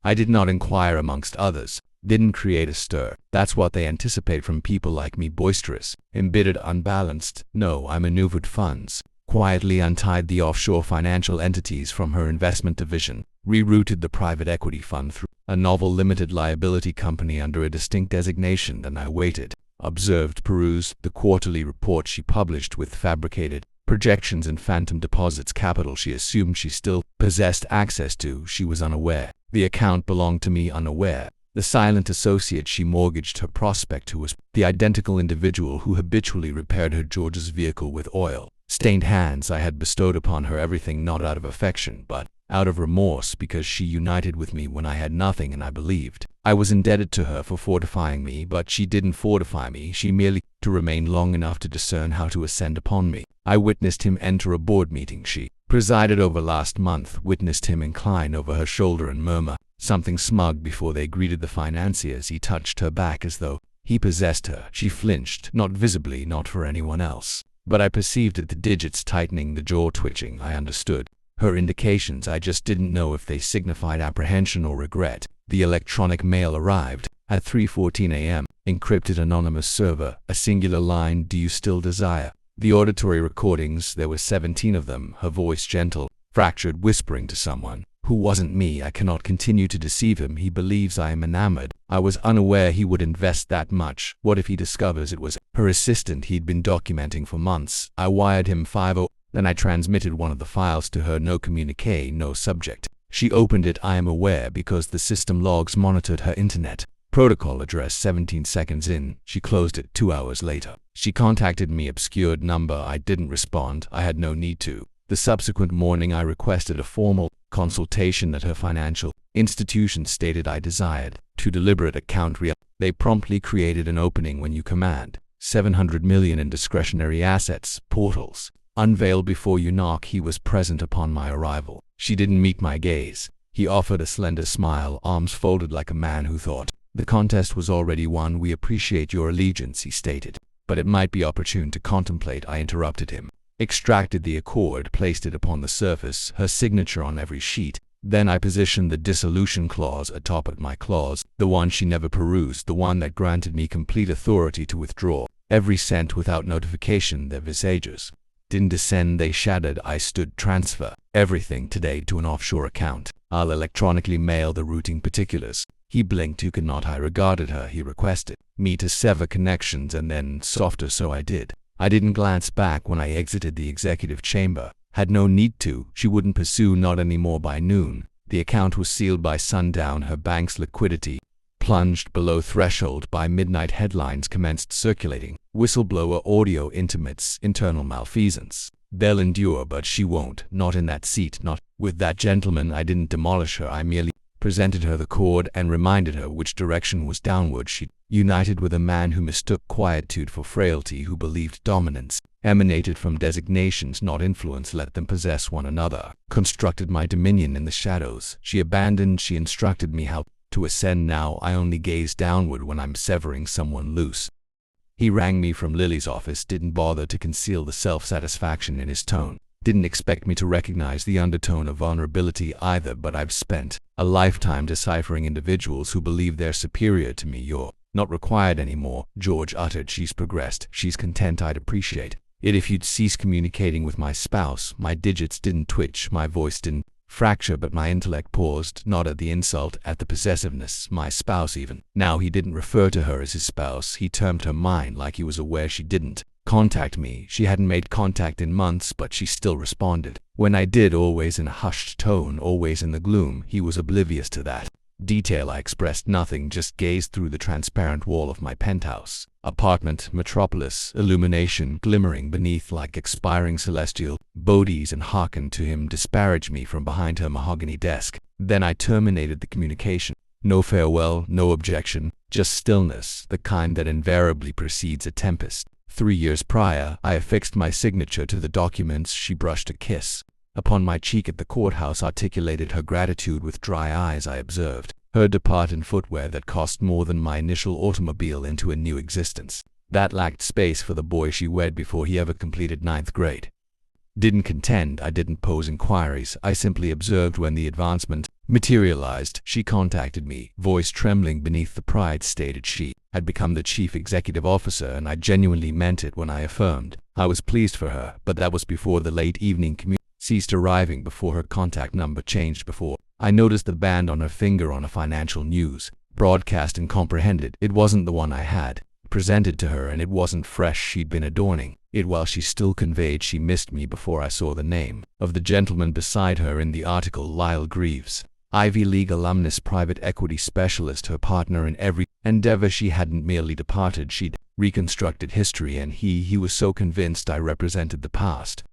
I did not inquire amongst others, didn't create a stir. That's what they anticipate from people like me, boisterous, embittered, unbalanced. No, I maneuvered funds, quietly untied the offshore financial entities from her investment division, rerouted the private equity fund through a novel limited liability company under a distinct designation. Then I waited, observed, perused the quarterly report she published with fabricated projections and phantom deposits. Capital she assumed she still possessed access to, she was unaware. The account belonged to me, unaware. The silent associate she mortgaged her prospect to was the identical individual who habitually repaired her George's vehicle with oil-stained hands. I had bestowed upon her everything, not out of affection, but out of remorse, because she united with me when I had nothing, and I believed I was indebted to her for fortifying me. But she didn't fortify me, she merely to remain long enough to discern how to ascend upon me. I witnessed him enter a board meeting she presided over last month, witnessed him incline over her shoulder and murmur something smug before they greeted the financiers. He touched her back as though he possessed her. She flinched, not visibly, not for anyone else, but I perceived it, the digits tightening, the jaw twitching. I understood her indications, I just didn't know if they signified apprehension or regret. The electronic mail arrived at 3:14 a.m. Encrypted, anonymous server, a singular line. Do you still desire the auditory recordings? There were 17 of them. Her voice gentle, fractured, whispering to someone who wasn't me. I cannot continue to deceive him. He believes I am enamored. I was unaware he would invest that much. What if he discovers it was her assistant he'd been documenting for months? I wired him 50. Then I transmitted one of the files to her. No communique, no subject. She opened it. I am aware, because the system logs monitored her internet protocol address. 17 seconds in, she closed it. 2 hours later, she contacted me. Obscured number. I didn't respond. I had no need to. The subsequent morning I requested a formal consultation at her financial institution. Stated I desired to deliberate account real. They promptly created an opening. When you command 700 million in discretionary assets, portals unveil before you knock. He was present upon my arrival. She didn't meet my gaze. He offered a slender smile, arms folded like a man who thought the contest was already won. We appreciate your allegiance, he stated, but it might be opportune to contemplate. I interrupted him, extracted the accord, placed it upon the surface, her signature on every sheet. Then I positioned the dissolution clause atop of my clause, the one she never perused, the one that granted me complete authority to withdraw every cent without notification. Their visages didn't descend, they shattered. I stood. Transfer everything today to an offshore account. I'll electronically mail the routing particulars. He blinked. You cannot. I regarded her. He requested me to sever connections, and then softer, so I did. I didn't glance back when I exited the executive chamber. Had no need to. She wouldn't pursue, not anymore. By noon, the account was sealed. By sundown, her bank's liquidity plunged below threshold. By midnight, headlines commenced circulating. Whistleblower audio intimates internal malfeasance. They'll endure, but she won't. Not in that seat, not with that gentleman. I didn't demolish her. I merely presented her the cord and reminded her which direction was downward. She united with a man who mistook quietude for frailty, who believed dominance emanated from designations, not influence. Let them possess one another. Constructed my dominion in the shadows. She abandoned. She instructed me how to ascend. Now I only gaze downward when I'm severing someone loose. He rang me from Lily's office. Didn't bother to conceal the self-satisfaction in his tone. Didn't expect me to recognize the undertone of vulnerability either, but I've spent a lifetime deciphering individuals who believe they're superior to me. You're not required anymore, George uttered. She's progressed. She's content. I'd appreciate it if you'd cease communicating with my spouse. My digits didn't twitch, my voice didn't fracture, but my intellect paused, not at the insult, at the possessiveness. My spouse. Even now he didn't refer to her as his spouse. He termed her mine, like he was aware she didn't contact me. She hadn't made contact in months, but she still responded. When I did, always in a hushed tone, always in the gloom. He was oblivious to that detail. I expressed nothing, just gazed through the transparent wall of my penthouse apartment. Metropolis, illumination glimmering beneath like expiring celestial bodies, and hearkened to him disparage me from behind her mahogany desk. Then I terminated the communication. No farewell, no objection, just stillness, the kind that invariably precedes a tempest. 3 years prior, I affixed my signature to the documents. She brushed a kiss upon my cheek at the courthouse, articulated her gratitude with dry eyes. I observed her depart in footwear that cost more than my initial automobile into a new existence that lacked space for the boy she wed before he ever completed 9th grade. Didn't contend, I didn't pose inquiries. I simply observed when the advancement materialized. She contacted me, voice trembling beneath the pride, stated she had become the chief executive officer, and I genuinely meant it when I affirmed I was pleased for her, but that was before the late evening commute ceased arriving, before her contact number changed, before I noticed the band on her finger on a financial news broadcast and comprehended it wasn't the one I had presented to her, and it wasn't fresh. She'd been adorning it while she still conveyed she missed me before I saw the name of the gentleman beside her in the article. Lyle Greaves, Ivy League alumnus, private equity specialist, her partner in every endeavor. She hadn't merely departed, she'd reconstructed history, and he was so convinced I represented the past